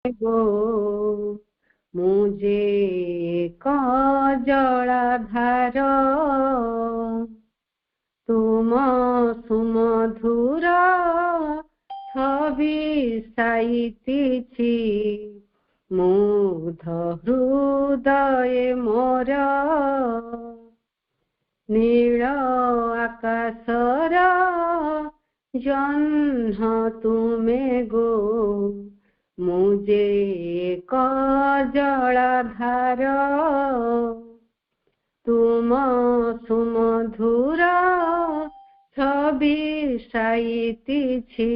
गो मुझे जलाधार तुम सुमधुर छवि साइतिछि मुग्ध हृदय मोर नील आकाशर जह्न तुमे गो मुझे जलाधार तुम सुमधुर छवि साइतिछि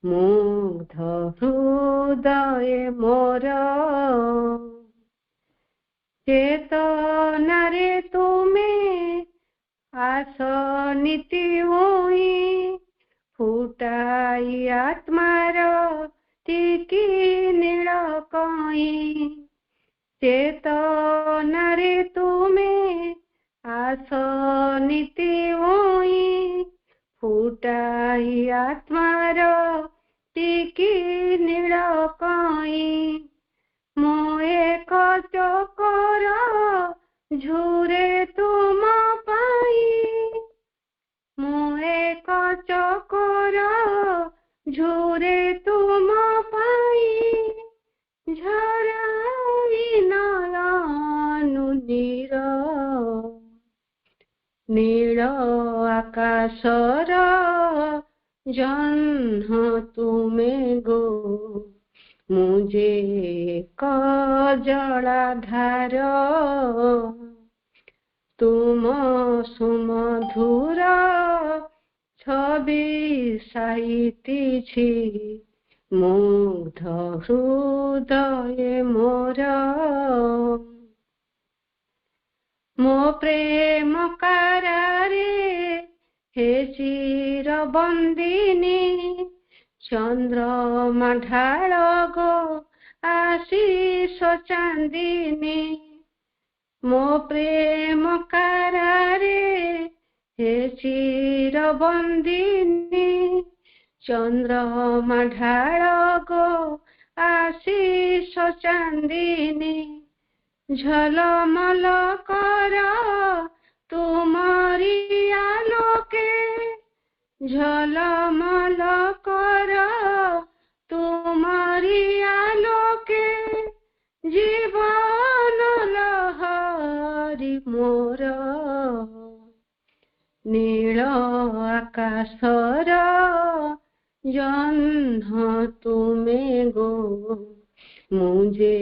मुग्ध हृदय मोर चेतनारे तुमे आसनिति होई फुटाई आत्मार टिकी नील कई चेतनारे तुमे आसनिति होई फुटाई आत्मार टिकी नील कई मो एक चकर झुरे तुम पाई मो एक चकर झुरे तुम पाई झराई नयनु नीर नील आकाशर जह्न तुमे गो मुझे जलाधार तुम सुमधुर छवि साइतिछि मुग्ध हृदय मोर मो प्रेम कारारे हे चिर बंदिनी चंद्रमा ढाल गो आशीष चांदिनी मो प्रेम कारारे हे चिर बंदिनी चंद्रमा ढाल गो आशीष चांदिनी झलमल कर तुमरी आलोके झलमल कर तुमरी आलोके जीवन लहरी मोर नील आकाशर जह्न तुमे गो मुझे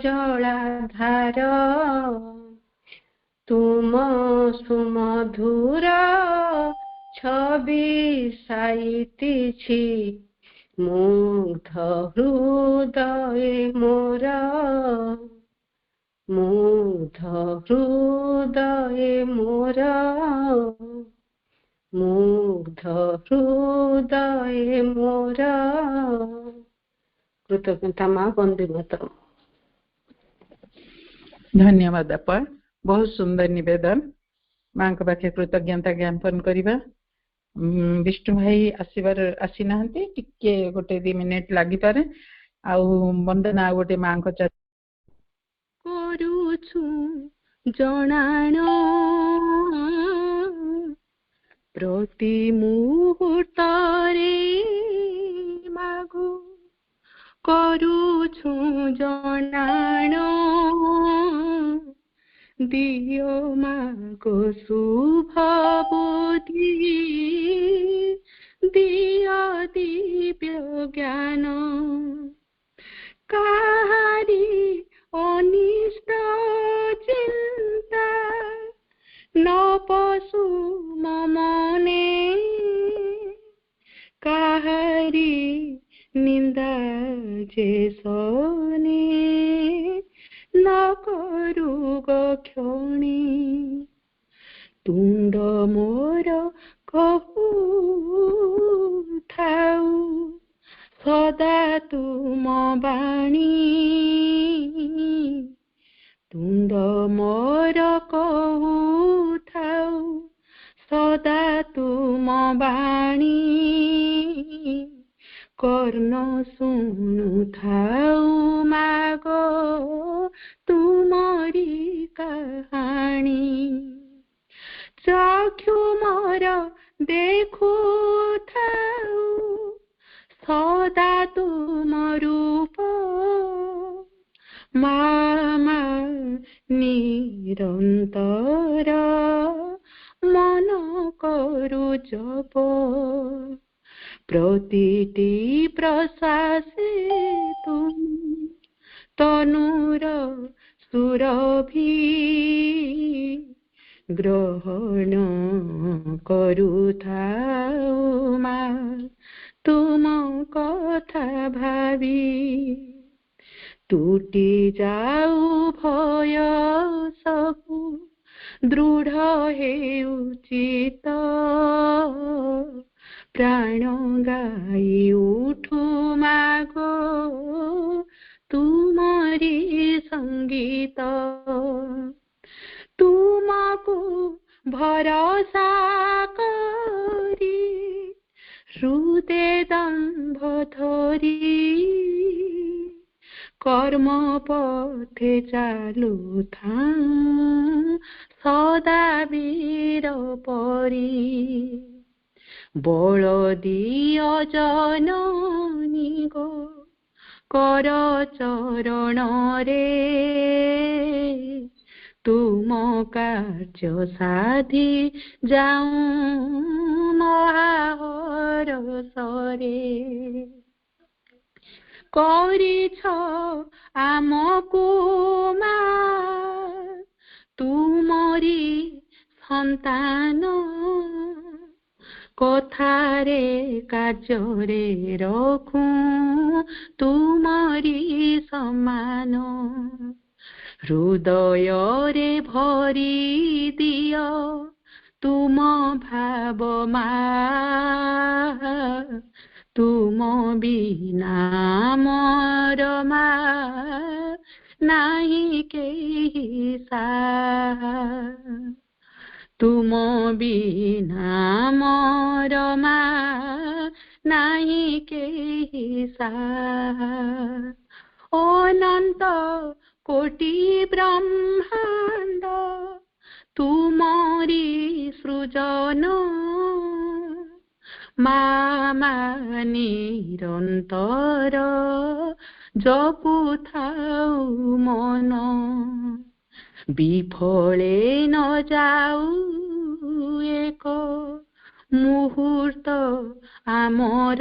जलाधार तुम सुमधुर छवि साइतिछि मुग्ध हृदय मोर मुग्ध हृदय मोर मुग्ध हृदय मोर कृतज्ञता माँ वंदे मातरम। धन्यवाद अपा बहुत सुंदर निवेदन माँ के पाखे कृतज्ञता ज्ञापन करवा। विष्णु भाई आसी ना टिके गोटे 2 मिनिट लगी पारे वंदना गोटे माँ को जनाण प्रति मुहूर्तरे मागु करुछु जनाण दियो मागो शुभ बुद्धि दियो दिव्य ज्ञान काहारी अनिष्ट चिंता न पशु ममने काहारी निंदा जे सोने न करू क्षणी तुंड मोर कहू थाऊ सदा तुम बाणी तुंड मोर कहू थाऊ सदा तुम बाणी କର୍ଣ୍ଣ ଶୁଣୁଥାଉ ମାଗ ତୁମରି କାହାଣୀ। ଚକ୍ଷୁ ମୋର ଦେଖୁଥାଉ ସଦା ତୁମ ରୂପ। ମା ନିରନ୍ତର ମନ କରୁ ଜପ। ପ୍ରତିଟି ପ୍ରଶ୍ୱାସେ ତୁମେ ତନୁର ସୁରଭି ଗ୍ରହଣ କରୁଥାଉ ମା ତୁମ କଥା ଭାବି। ତୁଟି ଯାଉ ଭୟ ସବୁ ଦୃଢ଼ ହେଉଛି ତ ପ୍ରାଣ ଗାଇ ଉଠୁ ମାଗ ତୁମରି ସଙ୍ଗୀତ। ତୁମକୁ ଭରସା କରି ହୃଦେ ଦମ୍ଭ ଧରି কর্ম পথে চালুথাও সদা বীর পরি। বল দিয় জননী গো কর চরণরে তুম কার্য সাধি যাও মহাহরসরে। କରିଛ ଆମକୁ ମା ତୁମରି ସନ୍ତାନ। କଥାରେ କାର୍ଯ୍ୟରେ ରଖୁ ତୁମରି ସମାନ। ହୃଦୟରେ ଭରି ଦିଅ ତୁମ ଭାବ ମା ତୁମ ବିନା ମୋର ମା ନାହିଁ କେହି ସାହା। ତୁମ ବିନା ମୋର ମା ନାହିଁ କେହି ସାହା। ଅନନ୍ତ କୋଟି ବ୍ରହ୍ମାଣ୍ଡ ତୁମରି ସୃଜନ। মা নিরন্তর জপুথাও মন। বিফলে ন যাও এক মুহূর্ত আমার।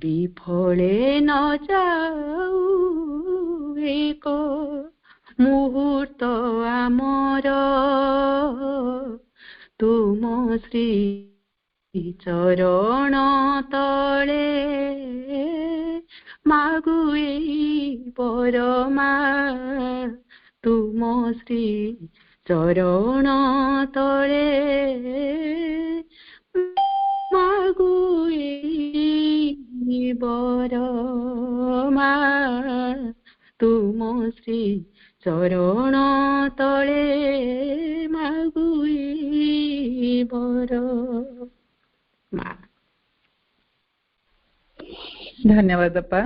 বিফলে ন যাও এক মুহূর্ত আমার। তুম শ্রী চরণ তলে মাগু এই পরমা। তুম শ্রী চরণ তলে মাগু এই বরমা। তুম শ্রী চরণ তলে মাগুই বর মা। धन्यवाद अपा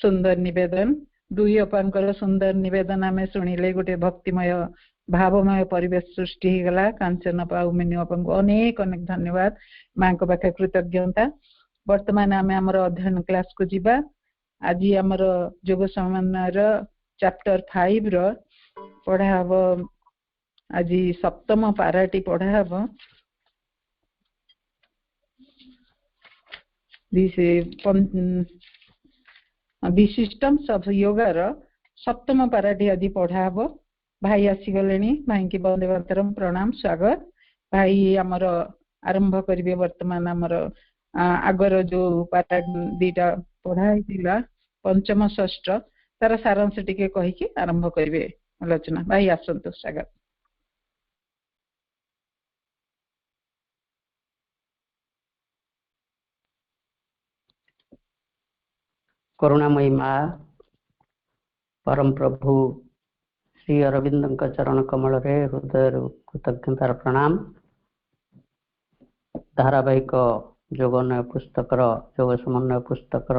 सुंदर निवेदन। दुई अपांकर सुंदर निवेदन आम शुणिले गोटे भक्तिमय भावमय परिवेश सृष्टि गला। कांचन अपा उमिनी अपा को अनेक अनेक धन्यवाद। माँ को पाखे कृतज्ञता। वर्तमान आम आमर अध्ययन क्लास को जीवा। आज आमर योग समन्वयर चैप्टर 5 रो पढ़ा हब। आज सप्तम पाराटी पढ़ा हब। विशिष्टम्स ऑफ योगार सप्तम पाराटी आज पढ़ा हब। भाई आसीगले भाई की वंदे मातरम प्रणाम स्वागत। भाई आमर आरंभ करिवे वर्तमान आमर आगर जो पारा दीटा पढ़ा पंचम षष्ठ तार सारांश टिके कहिके आरंभ करिवे आलोचना। भाई आसंतु स्वागत। करुणामयी माँ परम प्रभु श्री अरविंद चरण कमल रे हृदय कृतज्ञतार प्रणाम। धारावाहिक ଯୋଗନ୍ୱୟ ପୁସ୍ତକର ଯୋଗ ସମନ୍ୱୟ ପୁସ୍ତକର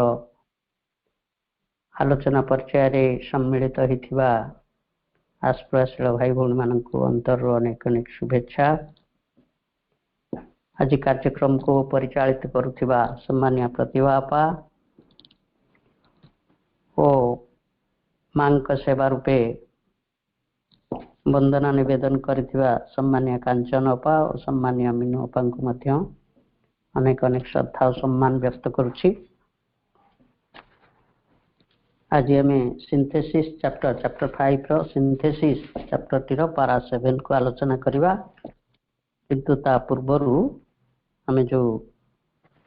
ଆଲୋଚନା ପର୍ଯ୍ୟାୟରେ ସମ୍ମିଳିତ ହୋଇଥିବା ଆସ୍ପୃହାଶୀଳ ଭାଇ ଭଉଣୀମାନଙ୍କୁ ଅନ୍ତରରୁ ଅନେକ ଅନେକ ଶୁଭେଚ୍ଛା। ଆଜି କାର୍ଯ୍ୟକ୍ରମକୁ ପରିଚାଳିତ କରୁଥିବା ସମ୍ମାନୀୟ ପ୍ରତିଭା ଆପା ଓ ମାଙ୍କ ସେବା ରୂପେ ବନ୍ଦନା ନିବେଦନ କରିଥିବା ସମ୍ମାନୀୟ କାଞ୍ଚନ ଅପା ଓ ସମ୍ମାନୀୟ ମିନୁ ଅପାଙ୍କୁ ମଧ୍ୟ ଅନେକ ଅନେକ ଶ୍ରଦ୍ଧା ଓ ସମ୍ମାନ ବ୍ୟକ୍ତ କରୁଛି। आज आम सिंथेसिस चैप्टर 5 रो सिंथेसिस चैप्टर रो पारा 7 को आलोचना करवा, किंतु ता पूर्वर आम जो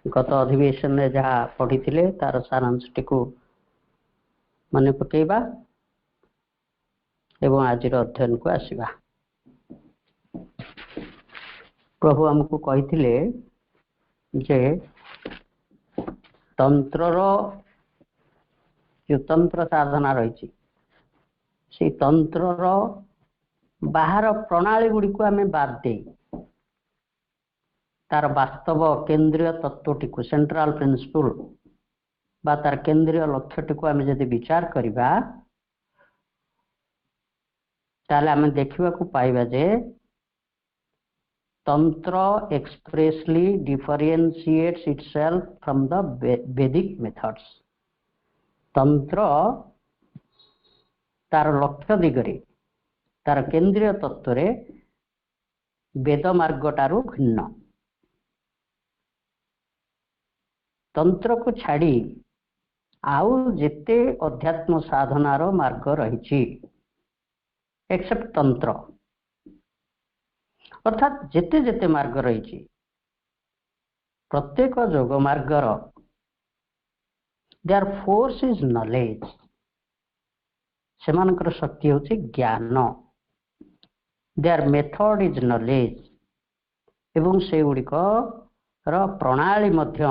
गत अधिवेशन में जहाँ पढ़ी तार सारांश टी मन पकेबा एवं आज अध्ययन को आसवा। प्रभु आमको कही जे तंत्र जो तंत्र साधना रही से तंत्र बाहर प्रणाली गुड़ी को आम बाद दे तार वास्तव केंद्रीय तत्वटी को सेंट्रल प्रिंसिपल बा तार केंद्रीय लक्ष्यटी को आम जदि विचार करवा ताले आम देखा पाइबा जे तंत्र expressly differentiates itself from the वैदिक मेथड्स। तंत्र तार लक्ष्य दिगरे तार केंद्रीय तत्व रे वेद मार्गटारू भिन्न। तंत्र को छाड़ी आउ जेते अध्यात्म साधनार मार्ग रही एक्सेप्ट तंत्र अर्थात जेते जेते मार्ग रही प्रत्येक जोग मार्गर देयर फोर्स इज नॉलेज सेमानकर शक्ति होची ज्ञान देयर मेथड इज नॉलेज एवं से गुड़िक प्रणाली मध्य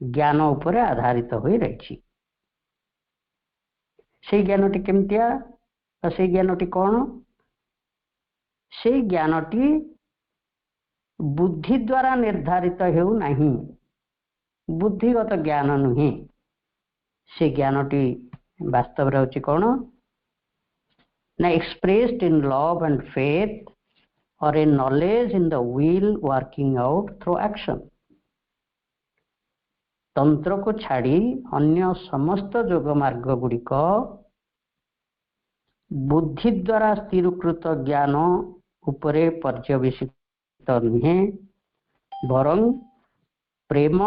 ज्ञान उपरे आधारित हो रही। से ज्ञानटी केमतिया से ज्ञानटी कौन से ज्ञानटी बुद्धि द्वारा निर्धारित हो नहीं बुद्धिगत ज्ञान नुहे से ज्ञानटी वास्तव होची कौन ना expressed in love and faith और a knowledge in the will working out through action. तंत्र को छाड़ी अन्य समस्त जोग मार्ग गुड़िक बुद्धि द्वारा स्थिरीकृत ज्ञान उपरे पर्यवेसित नुहे बरं प्रेम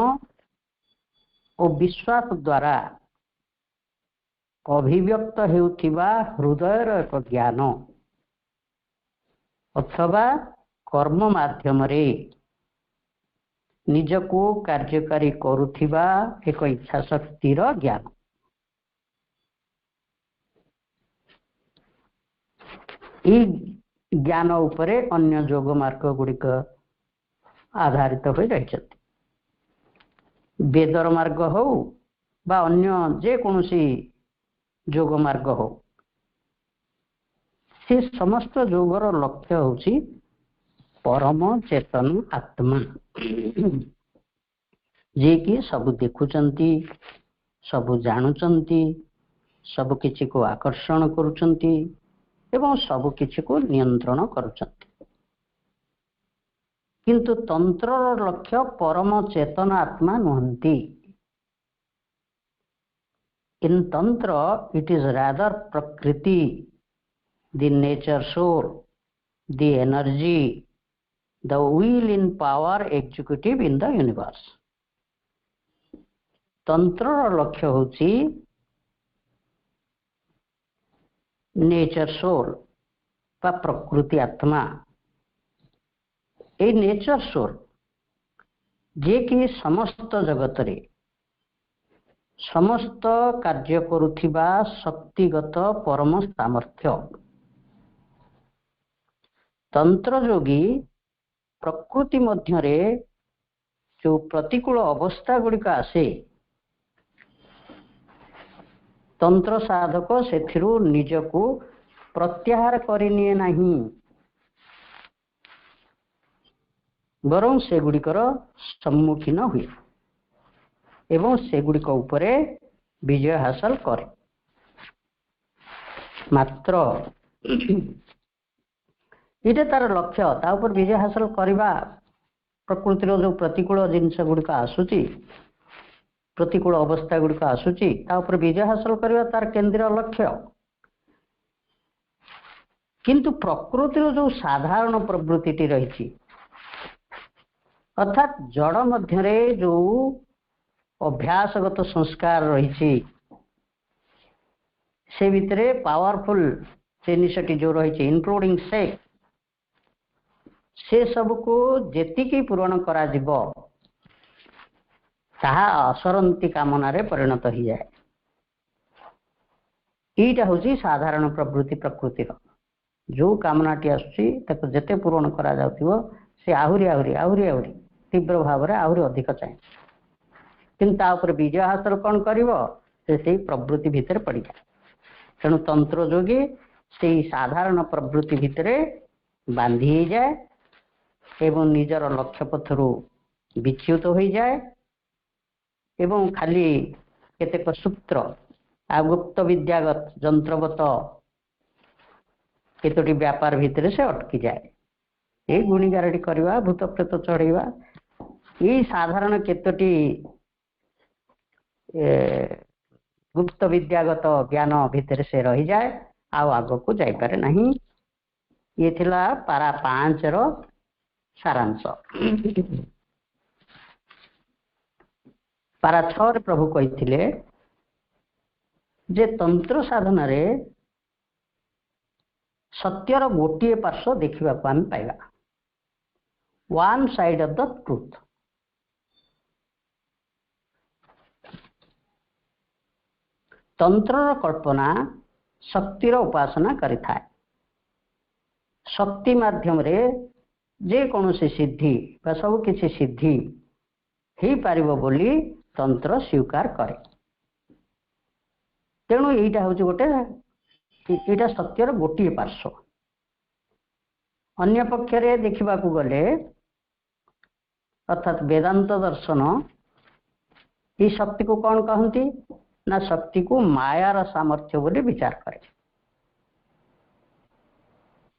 और विश्वास द्वारा अभिव्यक्त हेउथिबा हृदयर एक ज्ञान अथवा कर्म माध्यम रे निजको कार्यकारी करुथिबा एक इच्छा शक्तिर ज्ञान। ई ज्ञान उपरे अन्य जोग मार्ग गुड़िक आधारित हो रही। वेदर मार्ग हो बा अन्य जेकोसी जोग मार्ग हो से समस्त जोगर लक्ष्य होची परम चेतन आत्मा जे कि सब देखुचंती सब जानुचंती सब किछि को आकर्षण करुचंती एवं सब किछि को नियंत्रण करुचंती। किंतु तंत्र लक्ष्य परम चेतन आत्मा नुहंती। In tantra it is rather prakriti the nature soul the energy the will in power executive in the universe. तंत्र लक्ष्य होची नेचर सोल बा प्रकृति आत्मा। ए नेचर सोल जे कि समस्त जगत रे समस्त कार्य करुथिबा शक्तिगत परम सामर्थ्य। तंत्र जोगी प्रकृति मध्य रे जो प्रतिकूल अवस्था गुड़िक आसे तंत्र साधक सेथिरु निजको प्रत्याहार करिनिए नहीं। बरं सेगुड़िकर सम्मुखीन हुए एवं सेगुड़िक उपरे विजय हासिल करे। मात्र ये तार लक्ष्य ता उपर विजय हासिल करवा। प्रकृतिर जो प्रतिकूल जिनस गुड़िक आसूची, प्रतिकूल अवस्था गुड़िक आसूची ता उपर विजय हासिल करवा तार केंद्रीय लक्ष्य। किंतु प्रकृतिर जो साधारण प्रवृत्ति रही अर्थात जड़ मध्य जो अभ्यासगत संस्कार रही से भितरे पावरफुल जिनिसटी जो रही इंक्लूडिंग सेक्स से सबको जेतिकी पूरण करा जिवो ताहा असरंती कामना रे परिणत हो जाए। यहीटा हूँ साधारण प्रवृत्ति प्रकृतिर जो कामनाटी आसुची ताको जेते पूरण करा जाउथिवो से आहुरी आहुरी आहुरी आहुरी तीव्र भाव में आहुरी अधिक चाहे। किंतु विजय हासिल कौन करिवो से प्रवृत्ति भितर पड़ जाए। तेणु तंत्र जोगी से साधारण प्रवृत्ति भितर बांधी हो जाए एवं निजर लक्ष्य पथरु विच्युत हो जाए एवं खाली केतेक सूत्र आ गुप्त विद्यागत जंत्रवत केतोटी व्यापार भितर से अटकी जाए। ये गुणीगारटी करवा भूत प्रेत चढ़ेवा ये साधारण केतोटी गुप्त विद्यागत ज्ञान भितर से रही जाए आग को जापे नहीं। ये थिला पारा 5 रो सारांश। पारा 6 रे प्रभु कही जे तंत्र साधन रे सत्यर गोटे पार्श्व देखा आम पाइबा, one side of the truth. तंत्र कल्पना शक्तिर उपासना करिथाए। शक्ति माध्यम रे जे कौनसी सिद्धि बा सब किसी सिद्धि ही पारिबो बोली तंत्र स्वीकार करे। तेणु यहीटा हूँ गोटे यहाँ सत्यर गोटे पार्श्व। अन्य पक्षरे देखा गले अर्थात वेदांत दर्शन ये शक्ति को कौन कहती ना शक्ति को मायार सामर्थ्य बोली विचार करे।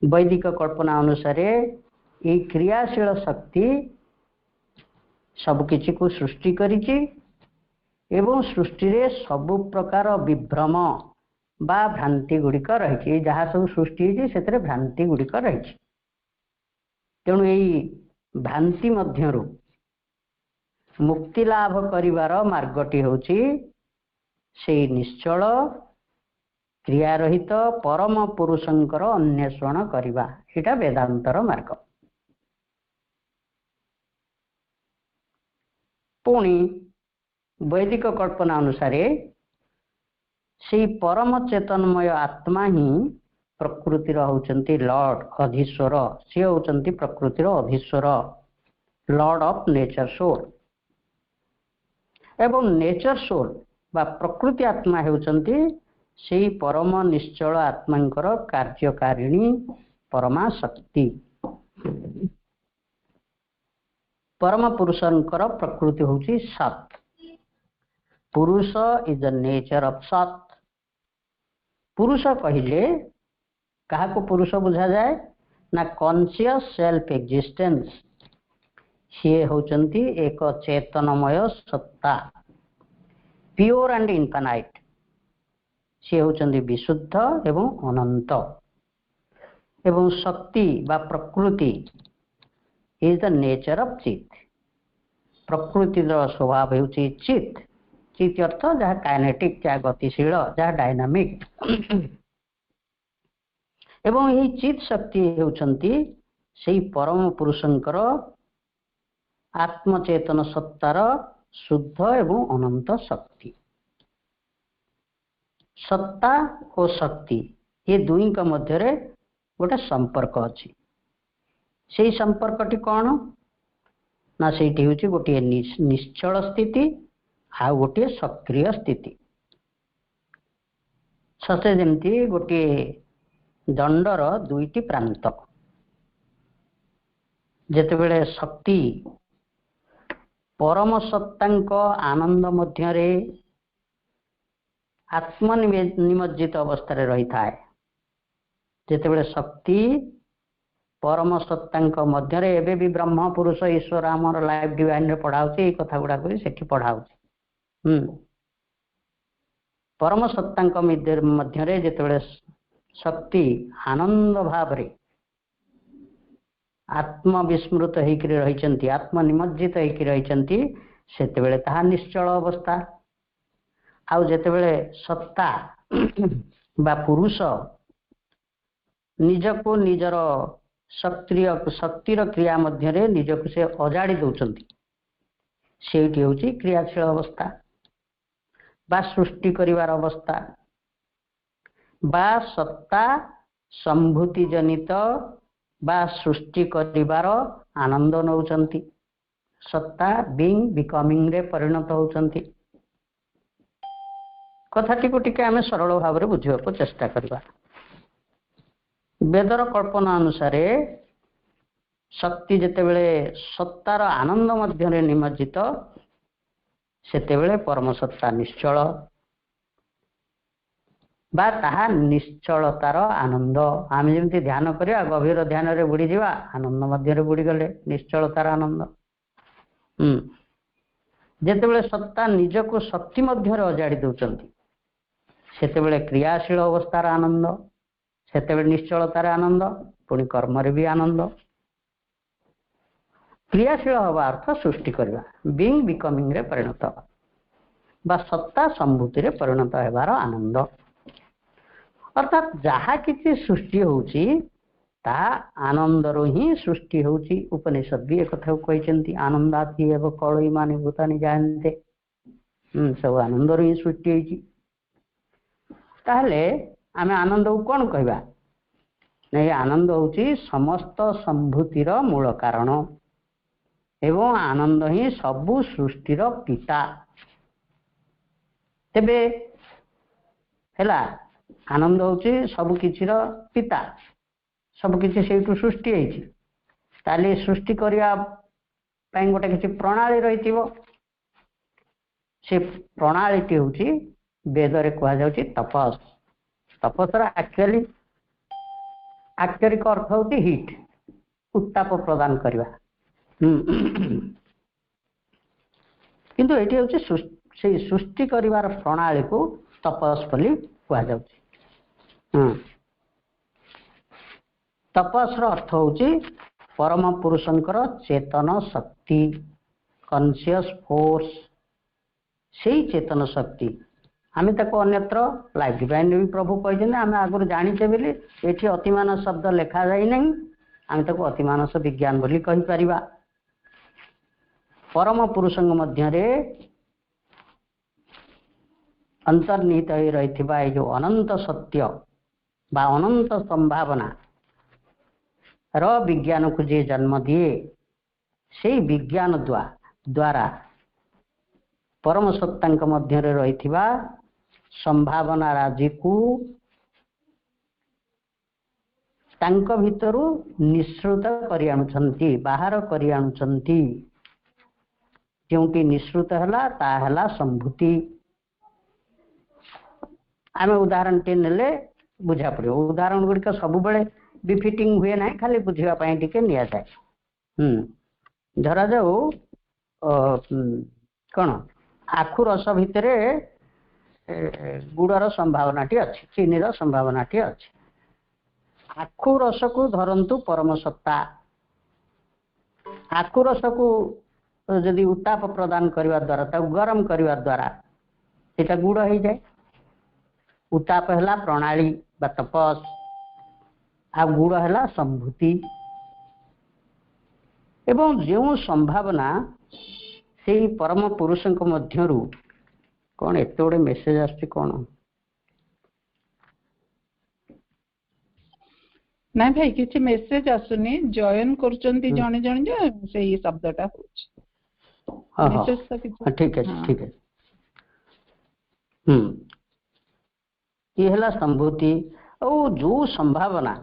वैदिक कल्पना अनुसार ये क्रियाशील शक्ति सबकिछि को सृष्टि करिछि एवं सृष्टि रे सब प्रकार विभ्रम बा भ्रांति गुड़िक रही जहाँ सब सृष्टि से भ्रांति गुड़िक रही। तेणु यही भ्रांति मध्यरु मुक्ति लाभ करिवार मार्गटी होछि से निश्चल क्रियारहित परम पुरुषंकर अन्वेषण करिवा। एटा वेदांतर मार्ग। पुणी वैदिक कल्पना अनुसार से परम चेतनमय आत्मा ही प्रकृतिर होचंती लॉर्ड अधीश्वर। से होचंती प्रकृतिर अधीश्वर लॉर्ड ऑफ नेचर सोल एवं नेचर सोल बा प्रकृति आत्मा होचंती से परम निश्चल आत्मांकर कार्यकारिणी परमा शक्ति। परम पुरुषंकर प्रकृति होची सत। पुरुष इज द नेचर ऑफ सत। पुरुष कहिले कहा को पुरुष बुझा जाए ना कॉन्शियस सेल्फ एग्जिस्टेंस। सी होचंती एक चेतनमय सत्ता प्योर एंड इनफाइनाइट। सी होचंती विशुद्ध एवं अनंत एवं शक्ति बा प्रकृति इज द नेचर ऑफ चित। प्रकृति स्वभाव होची चित। चित अर्थ जहाँ काइनेटिक जहाँ गतिशील जहाँ डायनामिक एवं यही चित शक्ति होचंती सेही परम पुरुषंकर आत्मचेतन सत्तार शुद्ध एवं अनंत शक्ति। सत्ता और शक्ति ये दुई का मध्य गोटे संपर्क अच्छी। से संपर्कटी कौन ना सेठी होची गोटे निश्चल स्थिति आ गोटे सक्रिय स्थिति। सते जेमती गोटे दंडर दुईटी प्रांत। ଯେତେବେଳେ ଶକ୍ତି परम सत्तांक आनंद मध्यरे आत्मनिमज्जित अवस्था रही थाए जेतेबेले शक्ति परम सत्तांक मध्यरे एबे भी ब्रह्म पुरुष ईश्वर आमर लाइफ डिवाइन रे पढ़ाउछि ए कथा गुडा को सेठी पढ़ाउछि परम सत्तांक मध्यरे जेतेबेले शक्ति आनंद भाव रे आत्मविस्मृत होकर रही आत्मनिमज्जित होकर रही सेतेबेले ताहा निश्चल अवस्था आउ जेतेबेले सत्ता बा पुरुष निजको निजर शक्तिर क्रिया मध्यरे निजको से अजाड़ी दौरान सेठी होची क्रियाशील अवस्था बा सृष्टि करिवार अवस्था बा सत्ता संभूति जनित बा सृष्टि करिवार आनंद नौचंती सत्ता बीइंग बिकमिंग रे परिणत होचंती कथाटी को टिके आमे सरल भाव रे बुझिबा को चेष्टा करबा वेदर कल्पना अनुसार शक्ति जेतेबेले सत्तार आनंद मध्यरे निमज्जित सेतेबेले परम सत्ता निश्चल बा ताहा निश्चलतार आनंद आम जमी ध्यान करिया गभीर ध्यान रे बुड़ी जीवा आनंद मध्य बुड़ी गले निश्चलतार आनंद जेतेबेले सत्ता निजको शक्ति मध्य अजाड़ी दौरान सेतेबेले क्रियाशील अवस्थार आनंद सेतेबेले निश्चलतार आनंद पुणी कर्म रे भी आनंद क्रियाशील हवा अर्थ सृष्टि करवा बीइंग बिकमिंग रे परिणत बा सत्ता संभूति रे परिणत हेबार आनंद अर्थात जहा किसी सृष्टि होची ता आनंद रो ही सृष्टि होची उपनिषद भी एक कथा कहते आनंदाति एव कलई मानि भूतानि जानते सब आनंद रो ही सृष्टि होची ताहले आमे आनंद को कौन कहबा नहीं आनंद होची समस्त संभूतिर मूल कारण एवं आनंद ही सबु सृष्टिर पिता तेबे हैला आनंद होची सब किछिर पिता सब किछि सेठु सृष्टि होईची ताले सृष्टि करिया पई गोटे किछि प्रणाली रहितिबो से प्रणालीटी होची वेद रे कहा जाउची तपस तपस्रा एक्चुअली अर्थ होची हीट उत्ताप प्रदान करवा किंतु एटी होची सृष्टि करिवार प्रणाली को तपस बोली कहा जाउची तपस्र अर्थ होची परम पुरुषंकर चेतन शक्ति कॉन्शियस फोर्स से चेतन शक्ति आम ताको अन्यत्र लाइफ डिवाइन भी प्रभु कहते आम आगुरी जानीचे बोली ये अतिमानस शब्द लेखा जाए नहीं आम ताको अतिमानस विज्ञान बोली कहि परिबा परम पुरुषंग मध्यरे अंतर्निहित हो रही जो अनंत सत्य बा अनंत संभावना र विज्ञान को जे जन्म दिए से विज्ञान द्वारा परम सत्तांक मध्य रही संभावना राजी को तांक भितरु निश्रुत करि आनुछंती बाहर करि आनुछंती जोंटी निश्रुत हला ता हला संभूति आमे उदाहरण टे नेले बुझा पड़ो उदाहरण गुड़िक सब बेले बिफिटिंग हुए ना खाली बुझा टिके निया जाए धरा जाऊ कौन आखु रस भितर गुड़र संभावना अच्छी चीनी संभावना अच्छी आखु रस को धरंतु परम सत्ता आखु रस को जदि उत्ताप प्रदान करने द्वारा गरम करने द्वारा ये गुड़ हो जाए उत्ताप है प्रणाली बा तपस आ गुड़ है संभूति एवं जो संभावना से परम पुरुष मध्यरु कौन एत गोटे मेसेज आसछि कौन ना भाई किसी मेसेज आसुनी जॉइन करचंती जणे जणे जे सेही शब्दटा होछ मेसेज तो किछ ठीक है ठीक है ये हला संभूति और जो संभावना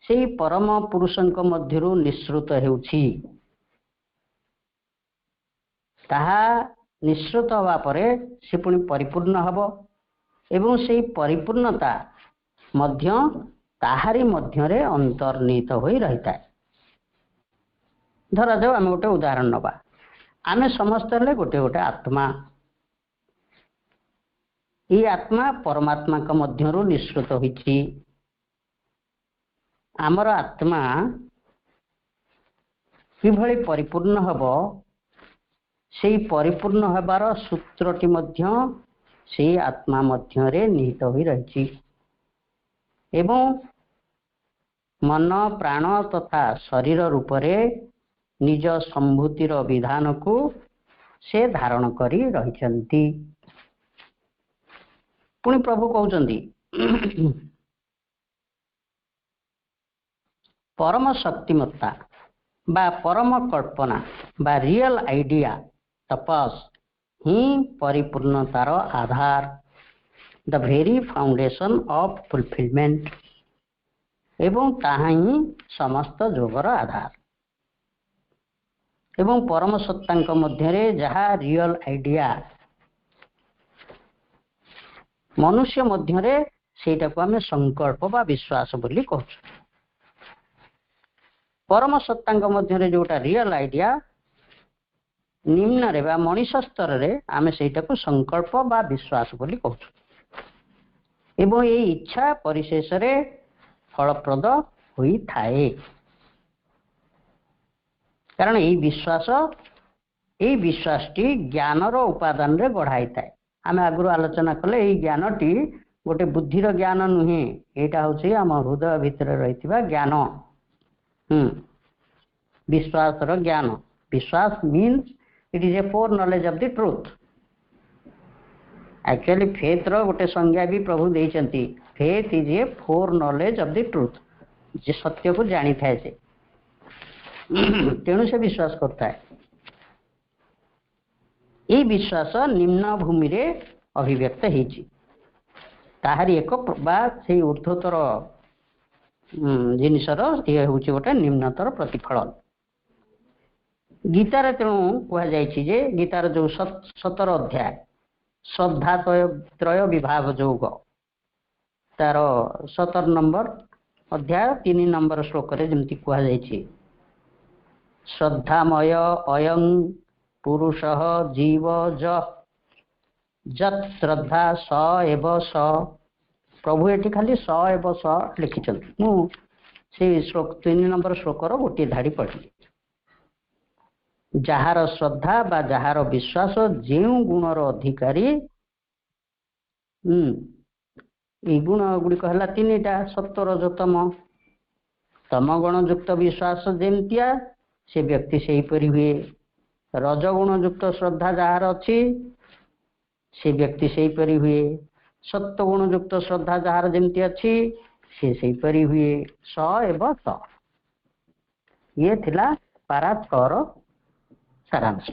सेई परम पुरुषଙ୍କ ମଧ୍ୟରୁ ନିଃସୃତ ହେଉଛି। ତାହା ନିଃସୃତ ହେବା ପରେ ସେ ପୁଣି ପରିପୂର୍ଣ୍ଣ ହେବ ଏବଂ ସେଇ ପରିପୂର୍ଣ୍ଣତା ମଧ୍ୟ ତାହାରି ମଧ୍ୟରେ ଅନ୍ତର୍ନିହିତ ହୋଇ ରହିଥାଏ। ଧରାଯାଉ ଆମେ ଗୋଟେ ଉଦାହରଣ ନେବା। ଆମେ ସମସ୍ତେ ହେଲେ ଗୋଟେ ଗୋଟେ ଆତ୍ମା। ଏଇ ଆତ୍ମା ପରମାତ୍ମାଙ୍କ ମଧ୍ୟରୁ ନିଃସୃତ ହୋଇଛି। ଆମର ଆତ୍ମା କିଭଳି ପରିପୂର୍ଣ୍ଣ ହେବ, ସେଇ ପରିପୂର୍ଣ୍ଣ ହେବାର ସୂତ୍ରଟି ମଧ୍ୟ ସେଇ ଆତ୍ମା ମଧ୍ୟରେ ନିହିତ ହୋଇ ରହିଛି ଏବଂ ମନ ପ୍ରାଣ ତଥା ଶରୀର ରୂପରେ ନିଜ ସମ୍ଭୂତିର ବିଧାନକୁ ସେ ଧାରଣ କରି ରହିଛନ୍ତି। ପୁଣି ପ୍ରଭୁ କହୁଛନ୍ତି परम शक्तिमत्ता बा परम कल्पना बा रियल आइडिया तपस ही परिपूर्णतार आधार, the very foundation of fulfilment एवं ताहा ही समस्त जोगर आधार। एवं परम सत्तांक मध्यरे जहा रियल आइडिया मनुष्य मध्यरे सेटाको आमे संकल्प बा विश्वास बोली कहूँ। परम सत्तांक मध्यरे जोटा रियल आइडिया निम्न रे बा मनीष स्तर रे आमे सेटाको संकल्प बा विश्वास बोली कहूँ। एवं ये इच्छा परिशेष रे फलप्रद होई थाए, कारण ये विश्वासटी ज्ञानर उपादान रे गढ़ाई थाए। आमे आगु आलोचना कले ये ज्ञानटी गोटे बुद्धिर ज्ञान नुहे, एटा होछि आम हृदय भितर रहितबा ज्ञान। विश्वास रो ज्ञान, विश्वास means it is a foreknowledge of the truth. Actually faith रो गोटे संज्ञा भी प्रभु देइचंती, faith is a foreknowledge of the truth, जे सत्य को जानी थाए से तेणु से विश्वास करता है। ये विश्वास निम्न भूमि रे अभिव्यक्त हेछि, ताहारी एक बा से ऊर्ध्वतर जिनिसर ये हूँ गोटे निम्नतर प्रतिफलन। गीतार तेणु कहुई जे गीतार जो 17 अध्याय श्रद्धा त्रय विभाग जोग तार 17 नंबर अध्याय 3 नंबर श्लोक रे जमती कहुई, श्रद्धामय अयं पुरुषः जीव जत श्रद्धा स एव स। प्रभु ये खाली स एव स लिखिं, मुझे श्लोक 3 नंबर श्लोकर गोटे धाड़ी पढ़ी। जार श्रद्धा बा जार विश्वास जो गुणर अधिकारी, ये गुण गुड़िक है 3टा सत्व रज तम। तम गुण युक्त विश्वास जेमतिया से व्यक्ति से हीपरि हुए, रजगुण युक्त श्रद्धा जार अच्छी से व्यक्ति से हीपरि हुए, सत्वगुण युक्त श्रद्धा जार जेमती अच्छी से हीपरि हुए। स एव स ये थिला पारा 6 सारांश।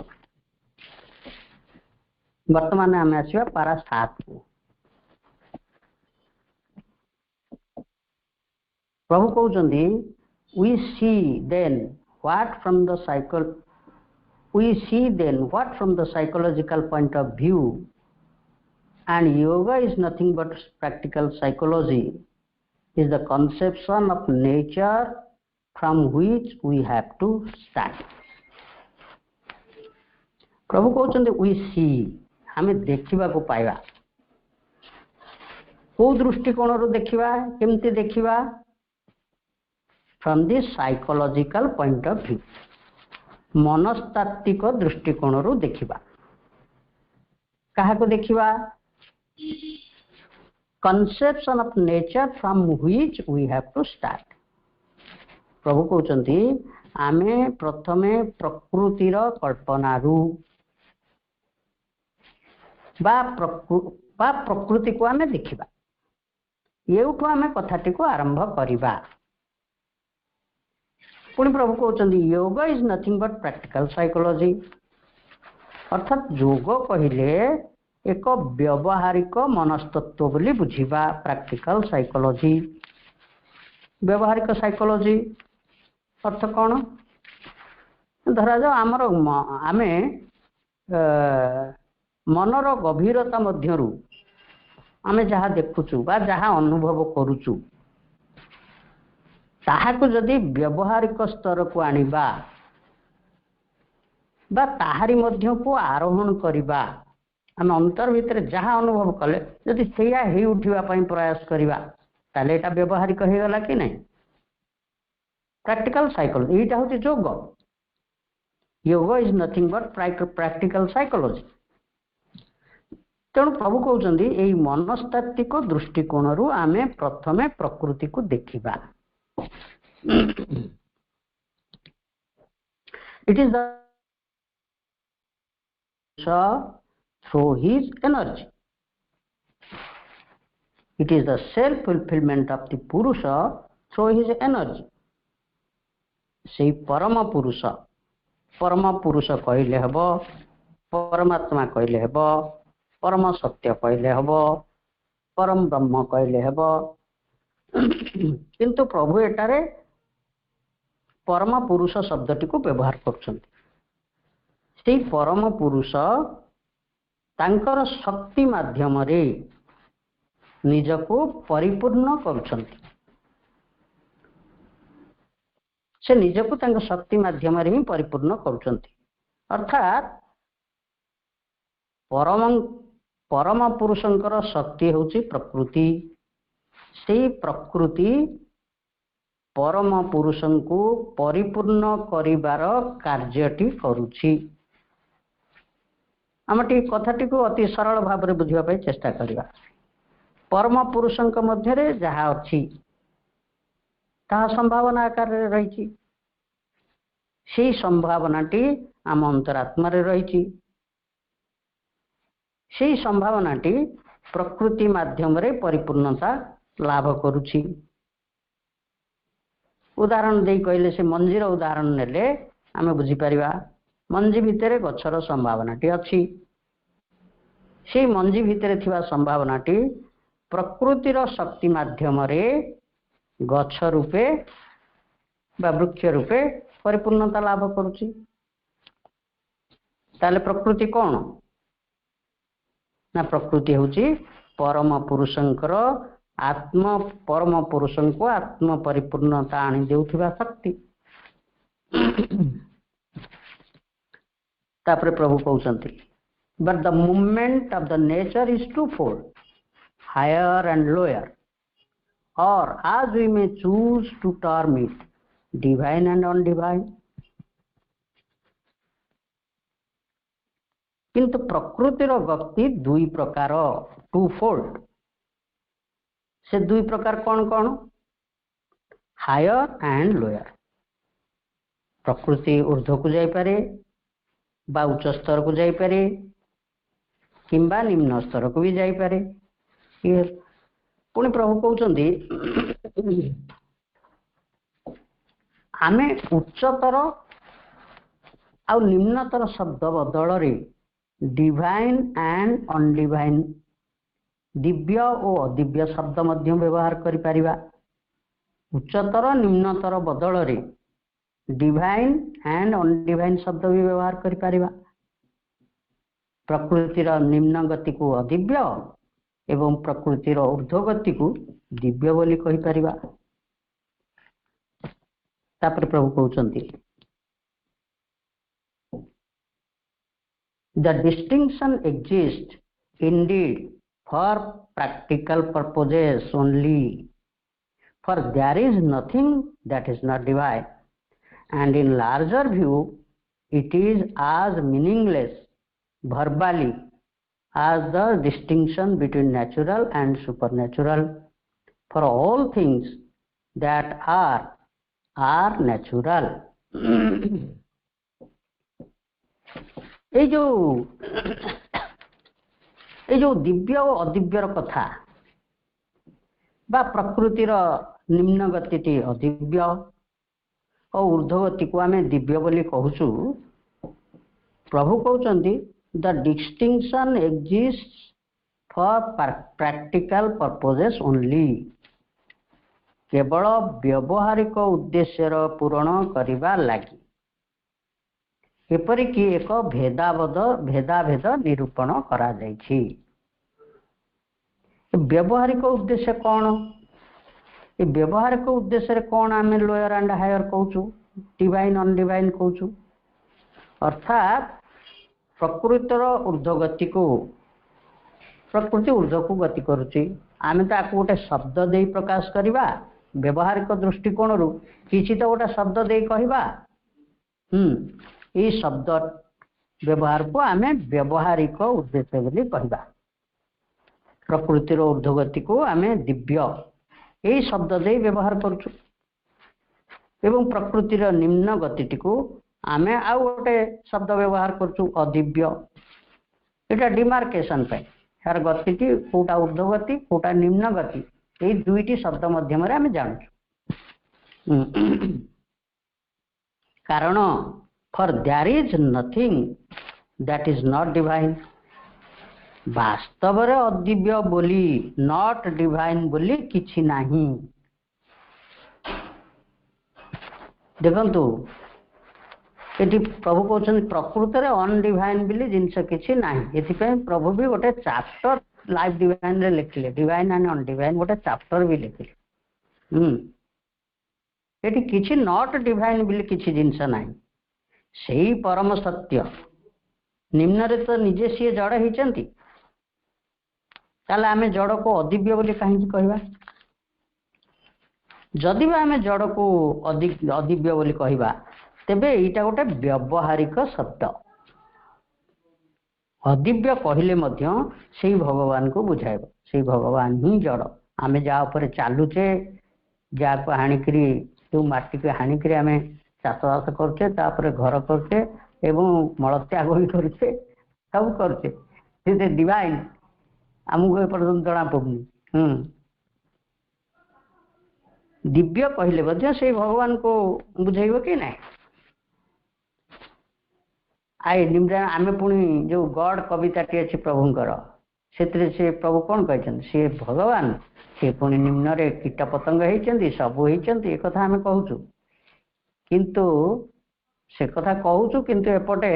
वर्तमान आम आसवा पारा 7 को। प्रभु कहते we see then what from the psychological point of view, and yoga is nothing but practical psychology, is the conception of nature from which we have to start. प्रभु कहते we see हमें देखा को पाइबा, को दृष्टिकोण रू देखा, केमती देखा, from this psychological point of view, मनस्तात्विक दृष्टिकोण रू देखा। कहा को देखा, conception of nature from which we have to start. प्रभु कहते आमे प्रथमे प्रकृतिर कल्पना रू बा प्रकृति को आमे देखा, येउठु आमे कथाटी को आरंभ करिबा। पुणी प्रभु कहते yoga is nothing but practical psychology, अर्थात योग कहले एक व्यवहारिक मनस्तत्व बोली बुझिबा, प्रैक्टिकल साइकोलॉजी। व्यवहारिक साइकोलॉजी अर्थ कौन धरा जाओ आमर आमे मनर गभीरता मध्यरु आमे जहाँ देखुचु बा जहाँ अनुभव करुचु ताहाको जदि व्यवहारिक स्तर को आनिबा बा ताहारी मध्य को आरोहण करिबा आम अंतर भितर जहाँ अनुभव कले जदि सेया हे उठिबा पई प्रयास करिबा ताले एटा व्यवहारिक हे गला कि नहीं प्रैक्टिकल साइकोलॉजी एटा होती yoga yoga is nothing but practical psychology तेणु प्रभु कहउचंदी एई मनस्तात्विक दृष्टिकोण रु आमे प्रथमे प्रकृति को देखिबा it is the through his energy it is the self fulfillment of the purusha through his energy से परम पुरुष कहले हब परमात्मा कहले हब परम सत्य कहले हब परम ब्रह्म कहले हब किंतु प्रभु एटारे परम पुरुष शब्दटी को व्यवहार करछन्ति से परम पुरुष तांकर शक्ति माध्यम रे निजको परिपूर्ण करछन्ति से निजको तांकर शक्ति माध्यम रे ही परिपूर्ण करछन्ति अर्थात परम पुरुषंकर शक्ति होची प्रकृति से प्रकृति परम पुरुषं को परिपूर्ण करिबार कार्यटी करूछि आमटी कथाटी को अति सरल भाव में बुझिबा पई चेष्टा करिबा परम पुरुषं के मध्य रे जहा अछि ता संभावना आकार रे रहिछि से संभावनाटी आम अंतरात्मा रे रहिछि से संभावनाटी प्रकृति माध्यम रे परिपूर्णता लाभ करुछि उदाहरण दे कहले से मंजीर उदाहरण नेले आमे बुझी परिबा मंजी भितरे गछर संभावनाटी अछि से मंजी भितरे थिबा संभावनाटी प्रकृतिर शक्ति माध्यम रे गछ रूपे बा वृक्ष रूपे परिपूर्णता लाभ करुछि ताले प्रकृति कौन ना प्रकृति होची परम पुरुषंकर आत्म परम पुरुषं को आत्म परिपूर्णता आनी देउथिबा शक्ति तापर प्रभु कहउचंती but the movement of the nature is twofold higher and lower और as we may choose to term it divine and undivine किंतु प्रकृतिर गति दुई प्रकार टू फोल्ड से दुई प्रकार कौन कौन हायर एंड लोअर प्रकृति ऊर्ध्व को जाई पारे बा उच्च स्तर को जाई पारे किंबा निम्न स्तर को भी जाई पारे पुणी प्रभु कहउचंदी आमे उच्चतर आ निम्नतर शब्द बदल रे डिवाइन एंड अनडिवाइन दिव्य और अदिव्य शब्द मध्य व्यवहार करि परिबा उच्चतर निम्नतर बदल रे डिवाइन एंड अनडिवाइन शब्द भी व्यवहार करि परिबा प्रकृतिर निम्न गति को अदिव्य एवं प्रकृतिर ऊर्ध्व गति को दिव्य बोली कहि परिबा तापर प्रभु कहउचंती the distinction exists indeed for practical purposes only for there is nothing that is not divine and in larger view it is as meaningless verbally as the distinction between natural and supernatural for all things that are natural ये जो दिव्य और अदिव्यर कथा बा प्रकृतिर निम्न गति अदिव्य और ऊर्ध्व गति को आमे दिव्य बोली कहूचु प्रभु कहउचंदी the distinction exist for practical purposes only केवल व्यवहारिक उद्देश्यर पूरण करने लगी एपरिक एक भेदाभेद निरूपण करा जायछि। व्यवहारिक उद्देश्य कौन? ये व्यवहारिक उद्देश्य कौन आम लोअर एंड हायर कहूँ, डिवाइन अनडिवाइन कहूँ। अर्थात प्रकृतिर ऊर्ध्वगति को प्रकृति ऊर्ध्व को गति करुच्ची, आम तो आपको गोटे शब्द दे प्रकाश करवा व्यवहारिक दृष्टिकोण रु किसी तो गोटे शब्द दे कहवा ये शब्द व्यवहार को आम व्यवहारिक उद्देश्य बोली कहवा। प्रकृतिर ऊर्ध्वगति को आम दिव्य यही शब्द दे व्यवहार करुचु एवं प्रकृतिर निम्न गति को आम आउ गोटे शब्द व्यवहार करुचु अदिव्य। यहाँ डिमार्केशन यार गति कौटा ऊर्ध्वगति कौटा निम्न गति ये दुईटी शब्द मध्यम आम जानू। कारण for their is nothing that is not divine. वास्तव अदिव्य बोली नॉट डिवाइन बोली किछि नाही। देखंतु ये प्रभु कहते प्रकृत में अनडिवाइन बोली जिनस किछि नाही। एथिपई प्रभु भी गोटे चैप्टर लाइफ डिवाइन रे लिखिले, डिवाइन एंड अनडिवाइन गोटे चैप्टर भी लिखिले। एठी किछि नॉट डिवाइन बोली किछि जिनस नाही। सेही परम सत्य निम्न रे तो निजे सी जड़ होइचंती, ताले आमे जड़ को अदिव्य बोली कहीं कहवा। जदि भी आमे जड़ को अदिव्य बोली कहवा तेबे एटा गोटे व्यवहारिक शब्द। अदिव्य कहले मध्य से भगवान को बुझाइब, से भगवान ही जड़। आमे जा ऊपर चालुचे जा को हाणिकरी जो माटी को हाणिकरी आमे चाषबास करछे, तापर घर करछे एवं मलत्याग भी करछे, सब करछे। से डिवाइन आमको एपर्यंत जना पड़ुनी। दिव्य कहले मध्य से भगवान को बुझाइब कि नहीं। आए निम्न आमे पुणी जो गॉड कविताटी अच्छी प्रभुंकर से प्रभु कौन कहते सी भगवान सी पुणी निम्न रे कीट पतंग होती सब होती एक आम कहूँ किंतु से कथा कहूँ किंतु एपटे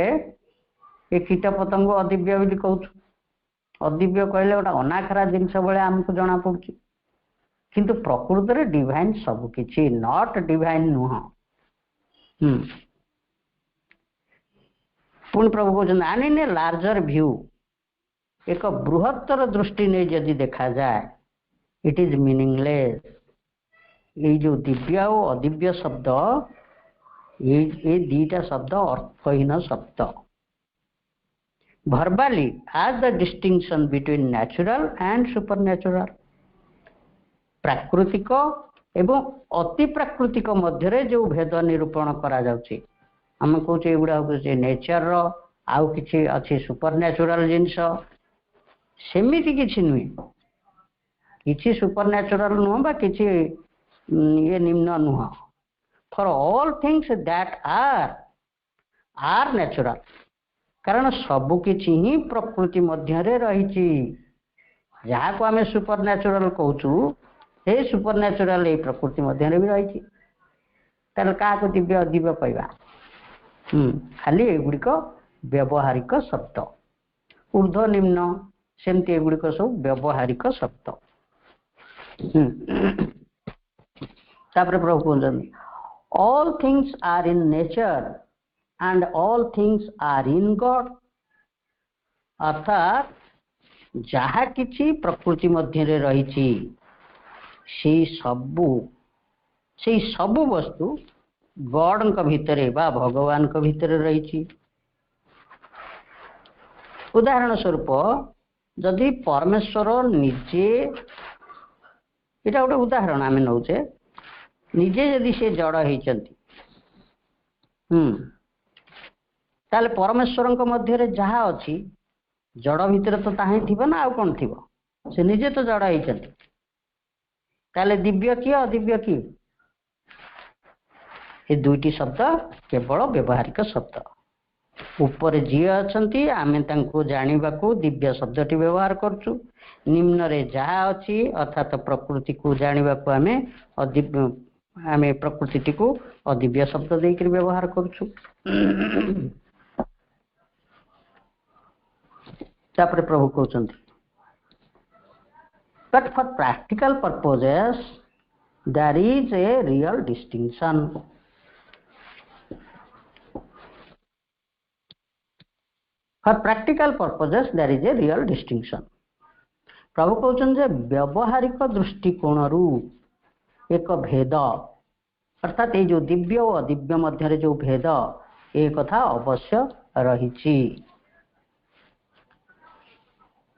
ये कीट पतंग अदिव्य बोली कहूँ। अदिव्य कहले गोटे अनाखरा जिनस भाया आमको जना पड़ी किंतु प्रकृत में डिवाइन सबकि नॉट डिवाइन नुह। पुणी प्रभु कहते आन इन ए लार्जर व्यू एक बृहत्तर दृष्टि नहीं जदि देखा जाए इट इज मीनिंगलेस। ये जो दिव्य और अदिव्य शब्द ये दीटा शब्द अर्थहीन शब्द। verbally as the distinction between natural and supernatural, प्राकृतिक एवं अति प्राकृतिक मध्य जो भेद निरूपण करा जाउछि। आम कहूँ एगुड़ा हूँ नेचर आउ कि अच्छी सुपरन्याचुराल जिनस सेमिति किछि नुहे, किछि सुपरन्याचुराल नुह बा किछि ये निम्न नुह। For all things that are natural, कारण सबु किछि ही प्रकृति मध्य रही। जहाँ को आम सुपरन्याचुराल कहूँ से सुपरन्याचुराल ये प्रकृति मध्य भी रही। ताले क्या दिव्य अदिव्य कहवा खाली एगुड़िक व्यवहारिक शब्द। ऊर्ध्व निम्न सेमती एगुड़िक सब व्यवहारिक शब्द। तापर प्रभु कहते all things are in nature and all things are in God. अर्थात जहाँ किछि प्रकृति मध्य रही से सबु वस्तु गॉड भितर बा भगवान भितर रही। उदाहरण स्वरूप जदि परमेश्वर निजे यहाँ गोटे उदाहरण आम नौचे निजे यदि से जड़ होती ताले परमेश्वर मध्य जहाँ अच्छी जड़ भितर तो ताही थी ना आउ कौन थी से निजे तो जड़ होती ताले दिव्य किए अदिव्य किए ये दुईटी शब्द केवल व्यवहारिक शब्द। ऊपर जी अछंती आमे तांको जानिबाकू दिव्य शब्दटी व्यवहार करछु निम्न रे जहा अछि अर्थात प्रकृति को जानिबाकू आमे प्रकृति को अदिव्य शब्द देकर व्यवहार करछु तापर प्रभु कहउछंती but for practical purposes there is a real distinction for practical purposes there is a real distinction प्रभु कहउछन जे व्यवहारिक दृष्टिकोणरू एक भेद अर्थात ये जो दिव्य और अदिव्य मध्य जो भेद ये कथा अवश्य रही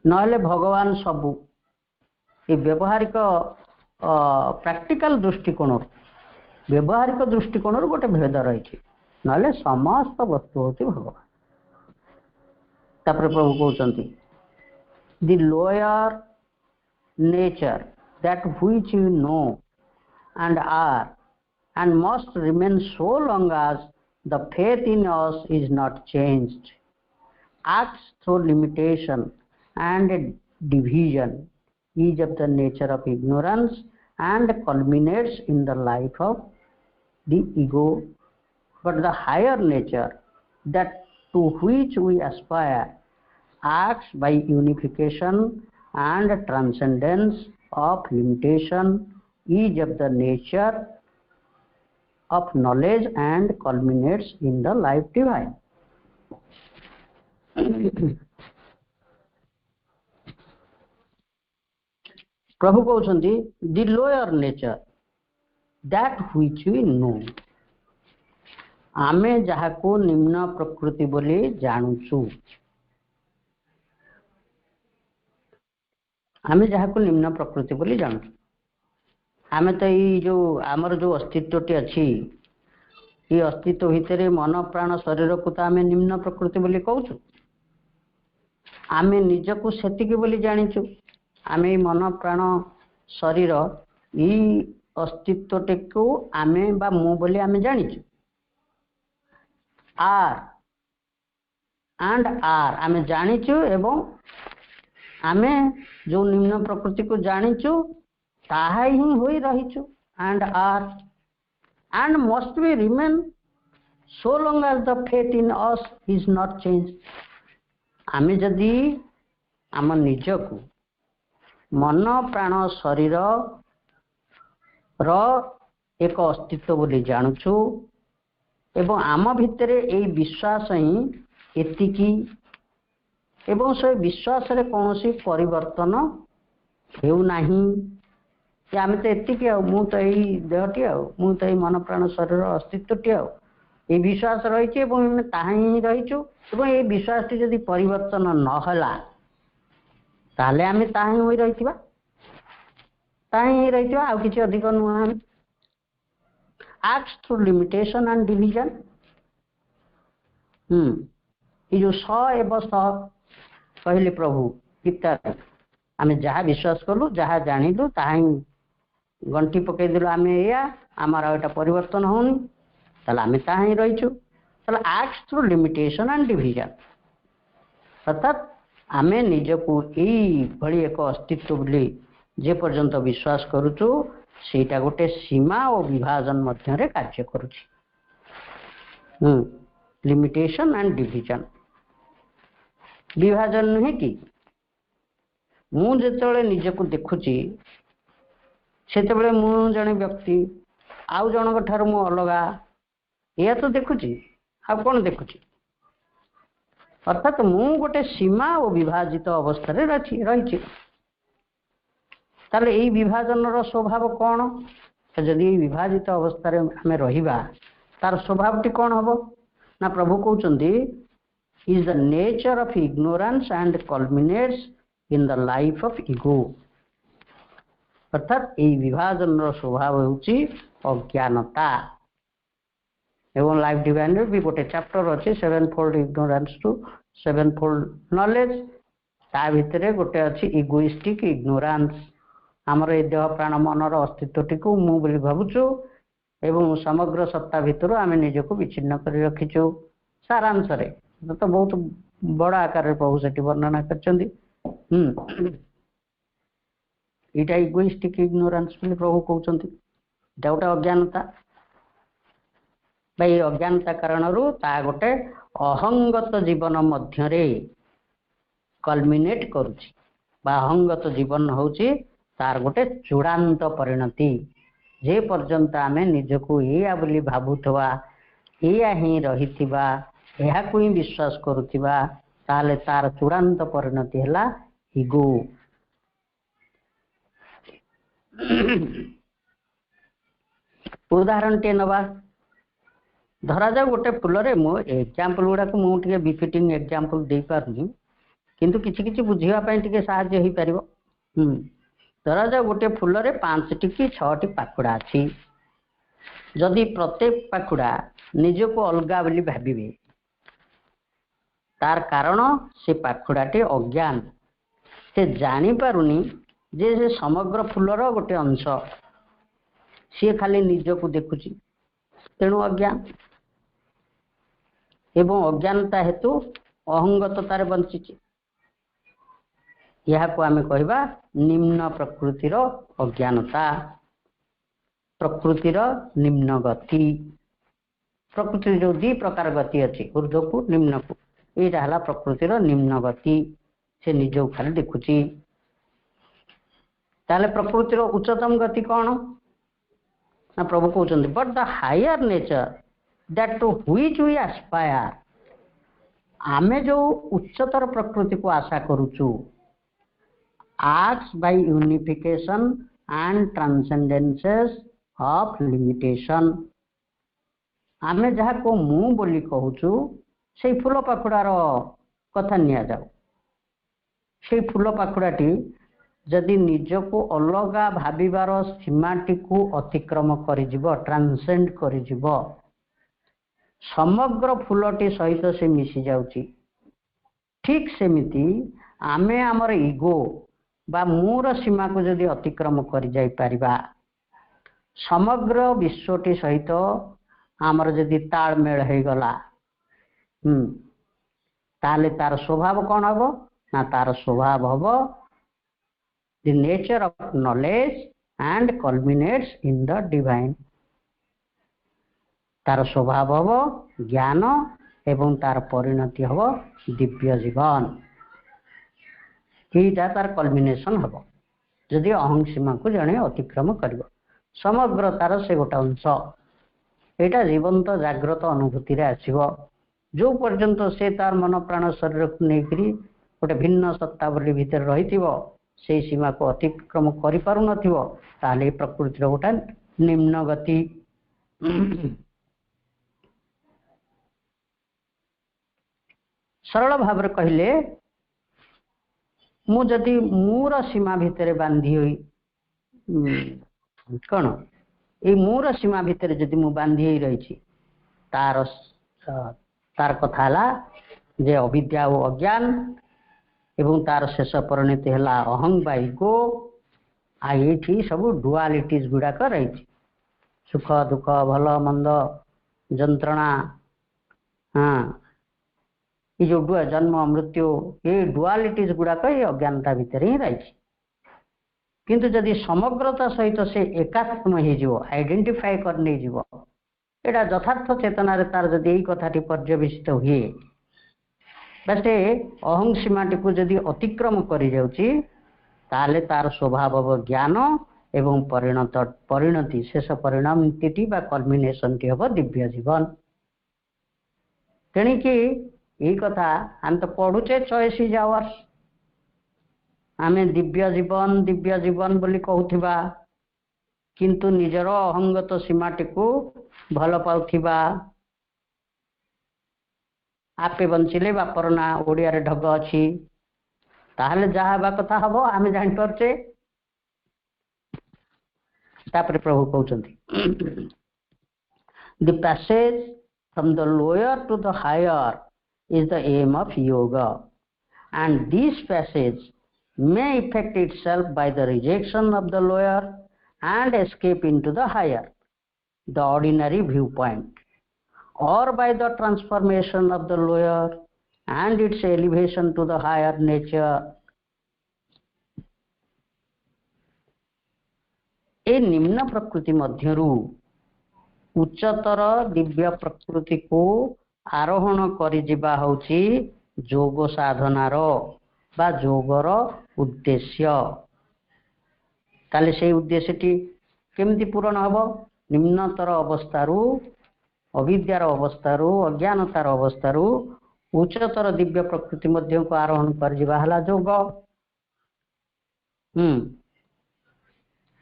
नहले भगवान सबू ये व्यवहारिक प्रैक्टिकल दृष्टिकोण व्यवहारिक दृष्टिकोण गोटे भेद रही नहले समस्त वस्तु होती भगवान तापर प्रभु कहउछंती the lower nature that which you know and are and must remain so long as the faith in us is not changed acts through limitation and division is of the nature of ignorance and culminates in the life of the ego but the higher nature that to which we aspire acts by unification and transcendence of limitation is of the nature of knowledge and culminates in the life divine Prabhu कहउछंती the lower nature that which we know आमे जहा को निम्न प्रकृति बोली जानूचु आमे जहा को निम्न प्रकृति बोली जानूचु आमे तो ये जो आमर जो अस्तित्वटी अच्छी ये अस्तित्व भितर मन प्राण शरीर को तो आमे निम्न प्रकृति बोली कहूचु आमे निजको सेतिकी बोली जानिचु आमे मन प्राण शरीर ये अस्तित्वटी को आमे बा मु बोली आमे जानिचु आर आमे जानिचु एवं आमे जो निम्न प्रकृति को जानिचु ताहा ही होई रहिचु and must we remain so long as the faith in us is not changed आमे जदि आम निजको मन प्राण शरीर रो एक अस्तित्व बोली जानुछु एवं आम भितर ए विश्वास ही एतिकी एवं से विश्वास रे कोनोसी परिवर्तन हेउ नाही कि आमे तो एतिकी मु तो एई देहटी मु तो एई मन प्राण शरीर अस्तित्वटी ए विश्वास रही एवं ताही रहीचु एवं ए विश्वास टी जदि परिवर्तन न होला ताले आमे ताही होई रहितिबा ताही रहितिबा आ किछि अधिक नुहा आमे acts through limitation and division ये जो स एवं स कहले प्रभु गीता आमे जहा विश्वास कलु जहा जानिलु ताही गंटी पकई दिलु आमे या आमार एटा परिवर्तन होनी ताले आमे ताही रहिचु ताले acts through limitation and division अर्थात आमे निजको एई भली एक अस्तित्व बोली जे पर्यंत विश्वास करूचु सेटा गोटे सीमा और विभाजन मध्य रे कार्य करूची लिमिटेशन एंड डिविजन विभाजन नुहे कि मु जेतबेले निजको देखुची सेतबेले मु जने व्यक्ति आउ जनक ठार मु अलगा या तो देखुची आ कोन देखुची अर्थात मु गोटे सीमा और विभाजित अवस्था रे रही ताले एई विभाजन रो स्वभाव कोन जदि विभाजित अवस्था रे हमें रहिबा तार स्वभावटी कोन हबो ना प्रभु कहउचंदी is the nature of ignorance and culminates in the life of ego अर्थात एई विभाजन रो स्वभाव होउची अज्ञानता एवं लाइफ डिवाइन रे भी गोटे चैप्टर अछि sevenfold ignorance to sevenfold knowledge ता भितरे गोटे अछि इगोइस्टिक इग्नोरेंस आमर ए देह प्राण मनर अस्तित्वटी को मु बोली भाबुचु एवं समग्र सत्ता भितर आमे निजको विच्छिन्न कर रखिचु सारांश रे तो बहुत बड़ आकार प्रभु से वर्णना कर इगोइस्टिक इग्नोरेंस प्रभु कहते गोटे अज्ञानता भाई अज्ञानता कारण गोटे अहंगत जीवन मध्य कल्मिनेट करुच्ची अहंगत जीवन हूँ तार गोटे चूड़ांत परिणति जे पर्यंत आम निजको या बोली भावुवा या ही रही ही विश्वास करुवा ताले तार चूड़ांत परिणति है इगो। उदाहरण टे नवा धरा जाऊ गोटे फूल मु एग्जांपल गुड़ा को मुझे बिफिटिंग एग्जांपल दे पारुनी किंतु किछि किछि बुझिबा टिके साहाय्य होई परिबो। धरा जाऊ गोटे फूल रे 5टी कि 6टी पाखुड़ा अछि जदि प्रत्येक पाखुड़ा निजको अलगा बोली भाबिबे तार कारण से पाखुड़ाटी अज्ञान से जानी पारुनी जे से समग्र फूलर गोटे अंश सी खाली निजको देखुची तेणु अज्ञान एवं अज्ञानता हेतु अहंगततार बंची यह को आमे कहबा निम्न प्रकृतिर अज्ञानता प्रकृतिर निम्न गति। प्रकृति जो दी प्रकार गति अच्छी ऊर्ध्व को निम्न को यहाँ है प्रकृतिर निम्न गति से निज खाली देखुची ताले प्रकृतिर उच्चतम गति कौन ना प्रभु कहते but the higher nature that to which we aspire आमे जो उच्चतर प्रकृति को आशा करूचु acts by unification and transcendences of limitation आमे जहा को मु बोली कहूचु से फूल पाखुड़ार कथा निया जाऊ से फूल पाखुड़ाटी जदि निजको अलगा भाविबार सीमाटी को अतिक्रम करिजिबो ट्रांसेंड करिजिबो समग्र फूलटी सहित से मिसी जाउची। ठीक सेमिति आमे आमर इगो बा मूर सीमा को जदि अतिक्रम कर जाई परिबा समग्र विश्वटी सहित आमर जदि तालमेल हो गला ताले तार स्वभाव कौन हबो ना तार स्वभाव हबो the nature of knowledge and culminates in the divine तार स्वभाव हबो ज्ञान एवं तार परिणति हबो दिव्य जीवन यहीटा तार कल्मिनेशन हम जदि अहं सीमा को जड़े अतिक्रम कर समग्र तार से गोटे अंश यहाँ जीवंत जाग्रत अनुभूति आसो जो पर्यंत से तार मन प्राण शरीर को लेकर गोटे भिन्न सत्ता बोली भितर रही से सीमा को अतिक्रम कर प्रकृतिर गोटे निम्न गति। सरल भाव कहले मु जदि मूर सीमा भितर बांधी हुई कौन ये मूर सीमा भितर जदि मु बांधी हुई रही तार तार कथा है जे अविद्या और अज्ञान एवं तार शेष परिणति है अहं बा इगो ये सब डुआलिटीज गुड़ाक रही सुख दुख भल मंद जंत्रणा हाँ ये जो जन्म मृत्यु ये डुआलिटीज गुड़ाक ये अज्ञानता भितर ही रही किंतु जदि समग्रता सहित से एकात्म हो आइडेंटिफाई कर नहीं जीव एटा यथार्थ चेतना रे तार जदि यही कथाटी पर्यवेसित हुए बाटे अहं सीमाटी को जदि अतिक्रम करी जाउची ताले तार स्वभाव ज्ञान एवं परिणति शेष परिणामटी बा कल्मिनेशन टी हम दिव्य जीवन। तेणिकी यही कथा हम तो पढ़ुचे 84 आवर्स आमे दिव्य जीवन बोली कहूथिबा किंतु निजर अहंगत सीमाटी को भल पाउथिबा आपे बंचिले बापर ना ओडिया रे ढग अछि ताहले जहा हबा कथा हबो आमे जानि परचे। तापर प्रभु कहउचंती the passage from the lower to the higher is the aim of yoga and this passage may effect itself by the rejection of the lower and escape into the higher, the ordinary viewpoint, or by the transformation of the lower and its elevation to the higher nature. ए निम्न प्रकृति मध्यरु उच्चतर दिव्य प्रकृति को आरोहण करि जिबा होची जोग साधनार बा जोगर उद्देश्य। ताले से उद्देश्यटी केमती पूरण हब? निम्नतर अवस्थारू अविद्यार अवस्थारू अज्ञानतार अवस्थारू उच्चतर दिव्य प्रकृति मध्य को आरोहण कर जिबा हला जोग।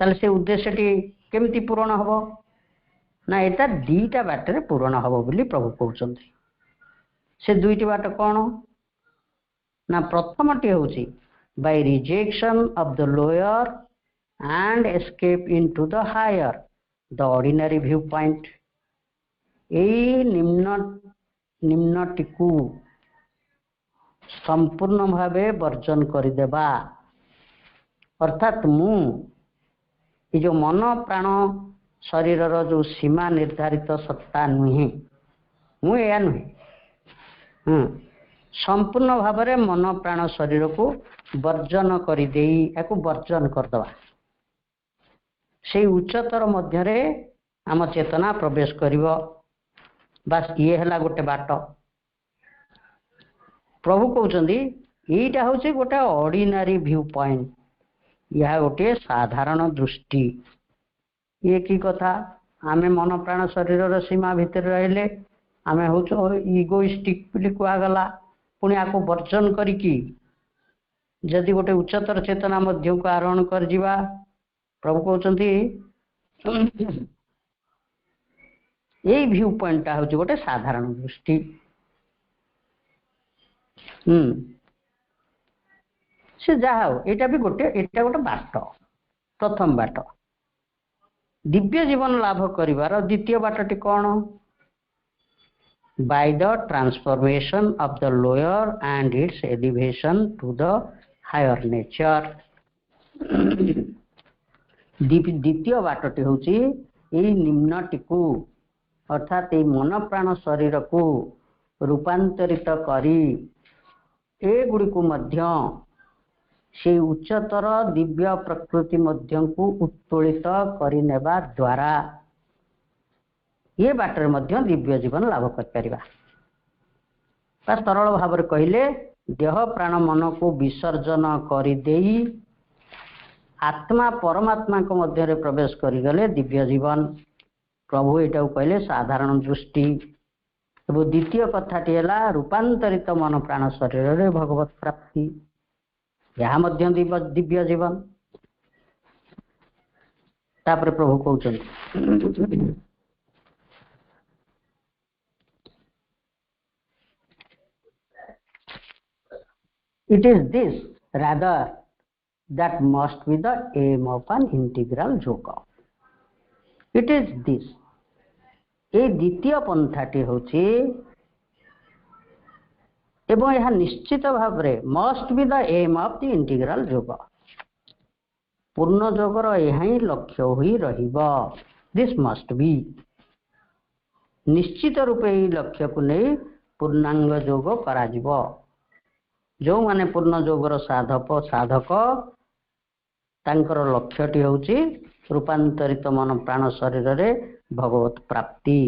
ताले से उद्देश्यटी केमती पूरण हब ना एटा दीटा बाटे पूरण हब बोली प्रभु कहउछन्ती। से दुईटी बाट कौन ना प्रथमटी होची by rejection of the lower and escape into the higher the ordinary viewpoint. ए निम्नटिकू संपूर्ण भावे वर्जन करदेबा अर्थात मु ये जो मन प्राण शरीर जो सीमा निर्धारित सत्ता नुहे मुझे नुहे संपूर्ण भाव में मन प्राण शरीर को वर्जन करदे वर्जन करदवा से उच्चतर मध्य आम चेतना प्रवेश करिवो। बस ये है गोटे बाट। प्रभु कहउछन्ती एटा होचे गोटे ऑर्डिनरी व्यू पॉइंट, यह गोटे साधारण दृष्टि। ये की कथा आमे मन प्राण शरीर सीमा भितर रहिले आमे होचो इगोइस्टिक बोली कहगला। पुणी आपको वर्जन करिकी जदि गोटे उच्चतर चेतना मध्य को आरोहण कर जिबा प्रभु कहउछन्ती यही व्यू पॉइंट टा होची गोटे साधारण दृष्टि। से जहा हो एटा भी गोटे बाट। प्रथम बाट दिव्य जीवन लाभ करिवार द्वितीय बाटटी कौन? By the transformation of the lower and its elevation to the higher nature. द्वितीय बाटटी होची एई निम्नटिकू अर्थात ए मन प्राण शरीर को रूपांतरित करी ए गुड़ी को मध्य से उच्चतर दिव्य प्रकृति मध्य को उत्तोलित करनेबा द्वारा ये बाटर मध्य दिव्य जीवन लाभ कर परिबा। सरल भाव में कहले देह प्राण मन को विसर्जन करी देई आत्मा परमात्मा को मध्य प्रवेश करिगले दिव्य जीवन। प्रभु एटा कहले साधारण दृष्टि। एवं द्वितीय कथाटी है रूपांतरित मन प्राण शरीर रे भगवत प्राप्ति, यह मध्य दिव्य जीवन। तापर प्रभु कहउछन्ति it is this rather that must be the aim of an integral yoga. It is this ए द्वितीय पंथाटी होची एवं यह निश्चित भाव रे must be the aim of the integral yoga. पूर्ण योगर यह ही लक्ष्य हुई रहिबा। दिस मस्ट बी निश्चित रूपे यही लक्ष्य को नहीं पूर्णांग योग करा जिवो। जो माने पूर्ण योगर साधक तांकर लक्ष्यटी होची रूपांतरित मन प्राण शरीर रे भगवत प्राप्ति,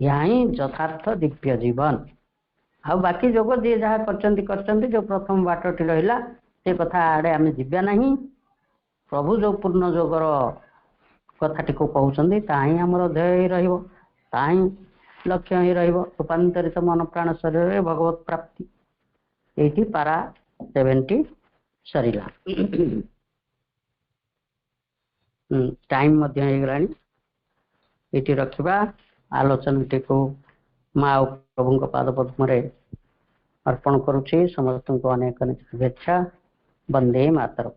यहाँ ही यथार्थ दिव्य जीवन। आ बाकी जोग जी जहाँ करचंती जो प्रथम बाटटी रहिला से कथा आड़े आमे जिब्या नहीं। प्रभु जो पूर्ण जोगर कथाटी को कहउछन्ती ताही हमर ध्येय रहिबो, ताही लक्ष्य ही रहिबो रूपांतरित मन प्राण शरीर रे भगवत प्राप्ति। एटी पारा 70 सरिला। टाइम मध्य हो गलानी ये रखा। आलोचना को माँ प्रभु पाद पद्म अर्पण करुच्ची। समस्त को अनेक शुभेच्छा। वंदे मातरम।